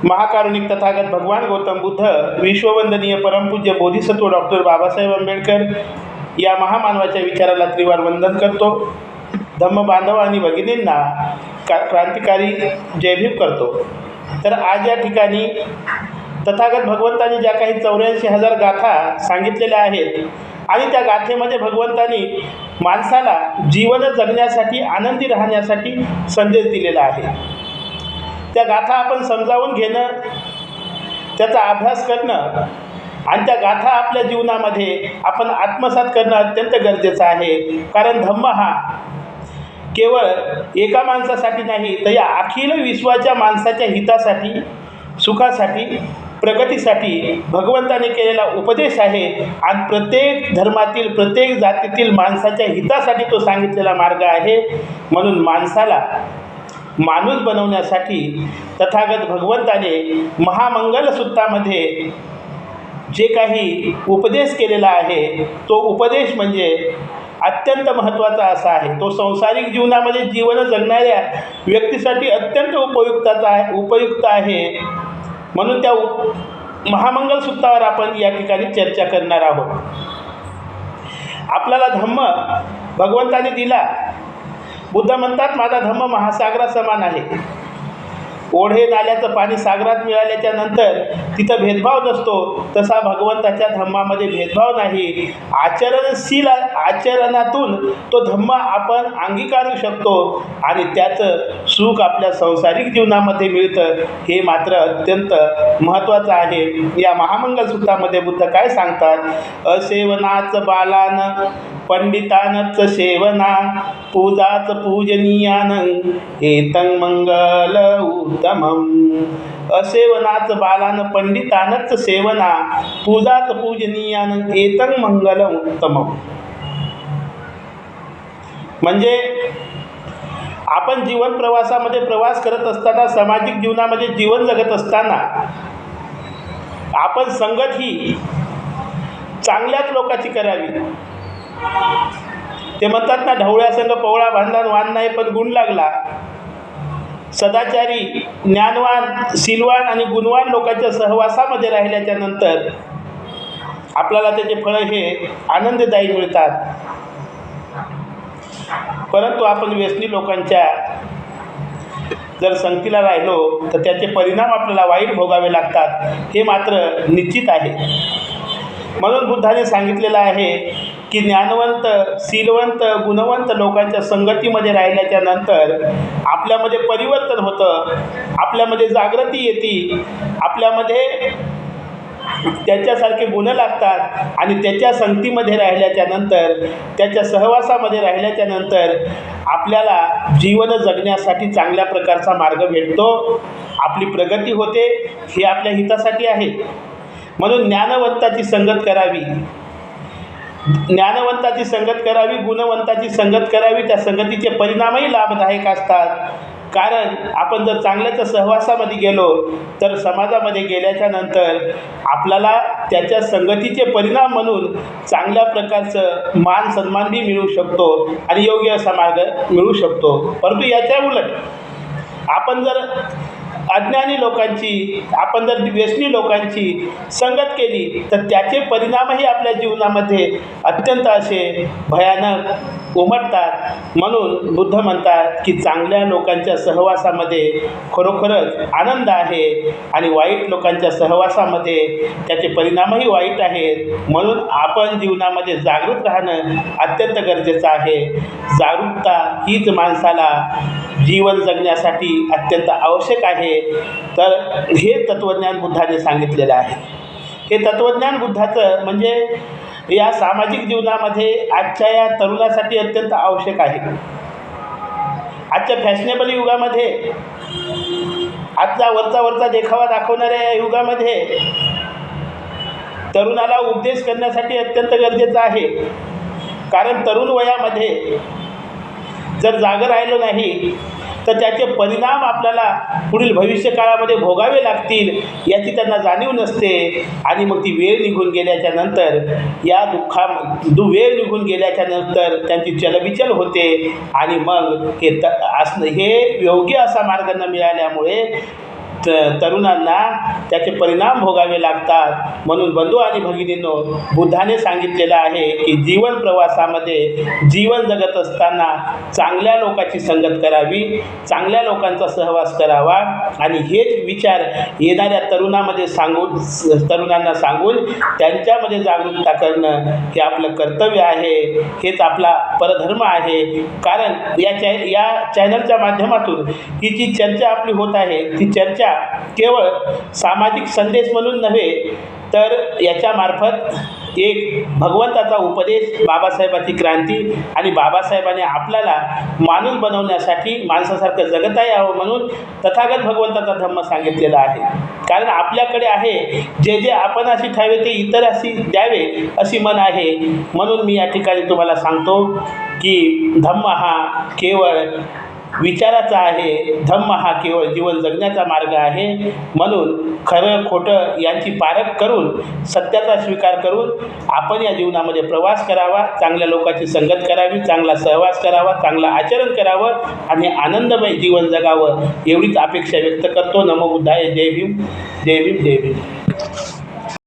महाकारुणिक तथागत भगवान गौतम बुद्ध, विश्ववंदनीय परमपूज्य बोधिसत्व डॉक्टर बाबासाहेब आंबेडकर या महामानवाच्या विचाराला त्रिवार वंदन करतो. धम्म बांधव आणि भगिनींना क्रांतिकारी जयभीम करतो. तर आज या ठिकाणी तथागत भगवंतांनी ज्या काही 84,000 गाथा सांगितलेल्या आहेत आणि त्या गाथेमध्ये भगवंतांनी माणसाला जीवन जगण्यासाठी, आनंदी राहण्यासाठी संदेश दिलेला आहे. त्या गाथा आपण समजावून घेणं, त्याचा अभ्यास करणं आणि त्या गाथा आपल्या जीवनामध्ये आपण आत्मसात करणं अत्यंत गरजेचं आहे. कारण धम्म हा केवळ एका माणसासाठी नाही, तर या अखिल विश्वाच्या माणसाच्या हितासाठी, सुखासाठी, प्रगतीसाठी भगवंताने केलेला उपदेश आहे आणि प्रत्येक धर्मातील, प्रत्येक जातीतील माणसाच्या हितासाठी तो सांगितलेला मार्ग आहे. म्हणून माणसाला माणूस बनवण्यासाठी तथागत भगवंताने महामंगल सूत्रामध्ये जे काही उपदेश केलेला आहे, तो उपदेश म्हणजे अत्यंत महत्त्वाचा असा आहे. तो संसारिक जीवनामध्ये जीवन जगणाऱ्या व्यक्तीसाठी अत्यंत उपयुक्त आहे. म्हणून त्या महामंगल सूत्रावर आपण या ठिकाणी चर्चा करणार आहोत. आपल्याला धम्म भगवंताने दिला. बुद्ध म्हणतात, माझा धम्म महासागरासमान आहे. ओढे नाल्याचं पाणी सागरात मिळाल्याच्या नंतर तिथं भेदभाव नसतो, तसा भगवंताच्या धम्मामध्ये भेदभाव नाही. आचरणशील आचरणातून तो धम्म आपण अंगीकारू शकतो आणि त्याचं सुख आपल्या संसारिक जीवनामध्ये मिळतं. हे मात्र अत्यंत महत्त्वाचं आहे. या महामंगल सूत्रामध्ये बुद्ध काय सांगतात? असेवनाच बालान पंडितानच सेवना, पूजाच पूजनीयान एतं मंगल उत्तमम. असेवनाच बालान पंडितानच सेवना, पूजाच पूजनीयान एतं मंगल उत्तमम. म्हणजे आपण जीवन प्रवासामध्ये प्रवास करत असताना, सामाजिक जीवनामध्ये जीवन जगत असताना आपण संगत ही चांगल्याच लोकांची करावी. ते म्हणतात ना, ढवळ्यासंग पवळा बांधला वान नाही पण गुण लागला. सदाचारी, ज्ञानवान, शीलवान आणि गुणवान लोकांच्या सहवासामध्ये राहिल्याच्या नंतर आपल्याला त्याचे फळं हे आनंददायी मिळतात. परंतु आपण व्यसनी लोकांच्या जर संगतीला राहिलो तर त्याचे परिणाम आपल्याला वाईट भोगावे लागतात. हे मात्र निश्चित आहे. म्हणून बुद्धाने सांगितलेलं आहे की ज्ञानवंत, शीलवंत, गुणवंत लोकांच्या संगतीमध्ये राहिल्याच्या नंतर आपल्यामध्ये परिवर्तन होतं, आपल्यामध्ये जागृती येते, आपल्यामध्ये त्याच्यासारखे गुण लागतात आणि त्याच्या संगतीमध्ये राहिल्याच्या नंतर, त्याच्या सहवासामध्ये राहिल्याच्या नंतर आपल्याला जीवन जगण्यासाठी चांगल्या प्रकारचा मार्ग भेटतो, आपली प्रगती होते. हे आपल्या हितासाठी आहे. म्हणून ज्ञानवंताची संगत करावी, ज्ञानवंताची संगत करावी, गुणवंताची संगत करावी. त्या संगतीचे परिणामही लाभदायक असतात. कारण आपण जर चांगल्याच्या सहवासामध्ये गेलो तर समाजामध्ये गेल्याच्या नंतर आपल्याला त्याच्या संगतीचे परिणाम म्हणून चांगल्या प्रकारचं मान सन्मानही मिळू शकतो आणि योग्य असा मार्ग मिळू शकतो. परंतु याच्या उलट आपण जर अज्ञानी लोकांची, आपण जर व्यसनी लोकांची संगत केली तर त्याचे परिणामही आपल्या जीवनामध्ये अत्यंत असे भयानक उमटतात. म्हणून बुद्ध म्हणतात की चांगल्या लोकांच्या सहवासामध्ये खरोखरच आनंद आहे आणि वाईट लोकांच्या सहवासामध्ये त्याचे परिणामही वाईट आहेत. म्हणून आपण जीवनामध्ये जागृत राहणं अत्यंत गरजेचं आहे. जागरूकता हीच माणसाला जीवन जगण्यासाठी अत्यंत आवश्यक आहे. तर हे तत्त्वज्ञान बुद्धाने सांगितलेलं आहे. हे तत्त्वज्ञान बुद्धाचं म्हणजे या सामाजिक जीवनामध्ये आजच्या या तरुणासाठी अत्यंत आवश्यक आहे. आजच्या फॅशनेबल युगामध्ये, आजचा वरचा देखावा दाखवणाऱ्या या युगामध्ये तरुणाला उपदेश करण्यासाठी अत्यंत गरजेचं आहे. कारण तरुण वयामध्ये जर जागं राहिलो नाही तर त्याचे परिणाम आपल्याला पुढील भविष्य काळामध्ये भोगावे लागतील याची त्यांना जाणीव नसते. आणि मग ती वेळ निघून गेल्याच्या नंतर, या वेळ निघून गेल्याच्या नंतर त्यांची चलबिचल होते आणि मग हे योग्य असा मार्ग न मिळाल्यामुळे तरुणांना त्याचे परिणाम भोगावे लागतात. म्हणून बंधू आणि भगिनींनो, बुद्धाने सांगितलेलं आहे की जीवन प्रवासामध्ये जीवन जगत असताना चांगल्या लोकांची संगत करावी, चांगल्या लोकांचा सहवास करावा आणि हेच विचार येणाऱ्या तरुणांना सांगून त्यांच्यामध्ये जागरूकता करणं हे आपलं कर्तव्य आहे, हेच आपला परधर्म आहे. कारण या चॅनलच्या माध्यमातून ही जी चर्चा आपली होत आहे ती चर्चा केवळ सामाजिक संदेश म्हणून नव्हे, तर याच्यामार्फत एक भगवंताचा उपदेश, बाबासाहेबांची क्रांती आणि बाबासाहेबांनी आपल्याला माणूस बनवण्यासाठी माणसासारखं जगता यावं म्हणून तथागत भगवंताचा धम्म सांगितलेला आहे. कारण आपल्याकडे आहे जे आपण अशी ठावे ते इतर अशी द्यावे अशी मन आहे. म्हणून मी या ठिकाणी तुम्हाला सांगतो की धम्म हा केवळ विचाराचा आहे, धम्म हा केवळ जीवन जगण्याचा मार्ग आहे. म्हणून खरं खोटं यांची पारख करून सत्याचा स्वीकार करून आपण या जीवनामध्ये प्रवास करावा, चांगल्या लोकांची संगत करावी, चांगला सहवास करावा, चांगलं आचरण करावं आणि आनंदमय जीवन जगावं एवढीच अपेक्षा व्यक्त करतो. नमो बुद्धाय. जय भीम, जय भीम, जय भीम.